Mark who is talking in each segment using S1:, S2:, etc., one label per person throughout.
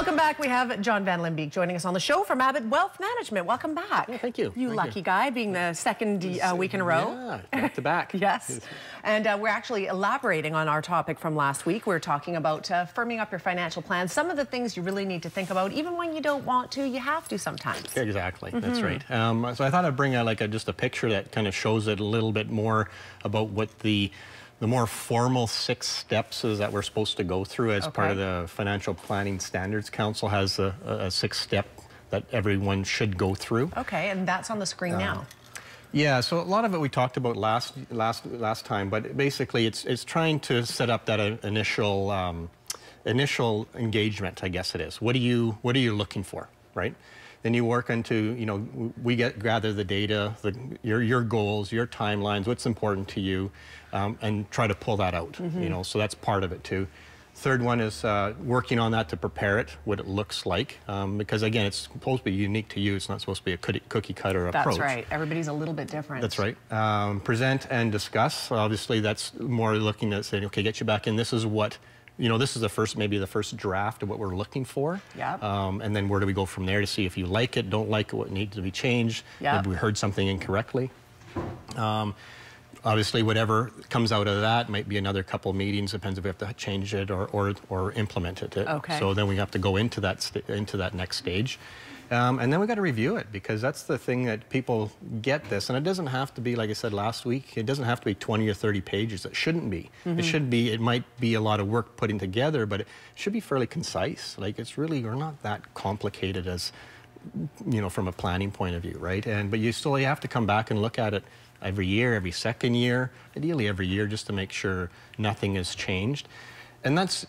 S1: Welcome back. We have John Van Limbeek joining us on the show from Abbott Wealth Management. Welcome back.
S2: Yeah, thank you.
S1: You lucky guy, being the second week in a row.
S2: Yeah, back to back.
S1: Yes. And we're actually elaborating on our topic from last week. We're talking about firming up your financial plan. Some of the things you really need to think about, even when you don't want to, you have to sometimes.
S2: Exactly. That's right. So I thought I'd bring just a picture that kind of shows it a little bit more about what the more formal 6 steps is that we're supposed to go through as part of the Financial Planning Standards Council has a 6-step that everyone should go through. Okay, and that's on the screen now. Yeah, so a lot of it we talked about last time, but basically it's trying to set up that initial engagement, I guess it is. What are you looking for, right? Then you work into, we gather the data, your goals, your timelines, what's important to you, and try to pull that out, so that's part of it too. Third one is working on that to prepare it, what it looks like, because again, it's supposed to be unique to you. It's not supposed to be a cookie cutter approach. That's right. Everybody's a little bit different. That's right. Present and discuss. Obviously, that's more looking at saying, okay, get you back in. This is what, this is maybe the first draft of what we're looking for. Yeah. And then where do we go from there to see if you like it, don't like it, what needs to be changed. Yeah. Maybe we heard something incorrectly. Obviously, whatever comes out of that might be another couple meetings. Depends if we have to change it or implement it. Okay. So then we have to go into that next stage, and then we got to review it, because that's the thing that people get this, and it doesn't have to be, like I said last week, it doesn't have to be 20 or 30 pages. It shouldn't be. It should be. It might be a lot of work putting together, but it should be fairly concise. Like we're not that complicated as from a planning point of view, right? But you have to come back and look at it every year, every second year, ideally every year, just to make sure nothing has changed. And that's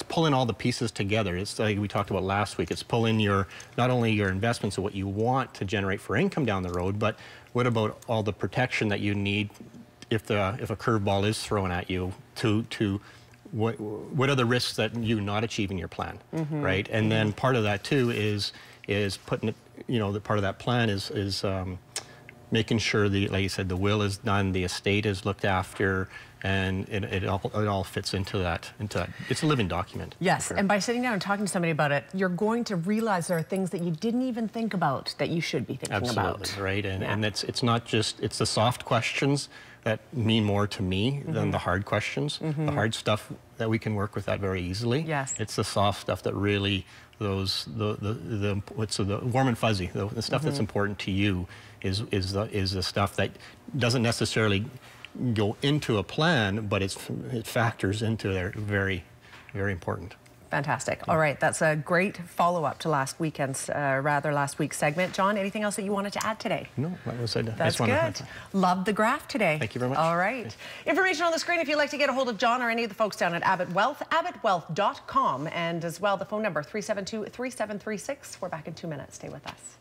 S2: pulling all the pieces together. It's like we talked about last week. It's pulling not only your investments of what you want to generate for income down the road, but what about all the protection that you need if a curveball is thrown at you to what are the risks that you not achieving your plan, right? And then part of that too is putting it, the part of that plan is making sure like you said, the will is done, the estate is looked after, and it all fits into that. It's a living document. Yes, and by sitting down and talking to somebody about it, you're going to realize there are things that you didn't even think about that you should be thinking about. Absolutely, right. And it's not just, it's the soft questions that mean more to me than the hard questions. The hard stuff that we can work with that very easily. Yes. It's the soft stuff that really, the warm and fuzzy, the stuff that's important to you is the stuff that doesn't necessarily go into a plan, but it factors into there. Very, very important. Fantastic. All right, that's a great follow-up to last week's segment. John, anything else that you wanted to add today? No, that was it. That's good. Love the graph today. Thank you very much. All right. Information on the screen if you'd like to get a hold of John or any of the folks down at Abbott Wealth, abbottwealth.com, and as well the phone number 372-3736. We're back in 2 minutes. Stay with us.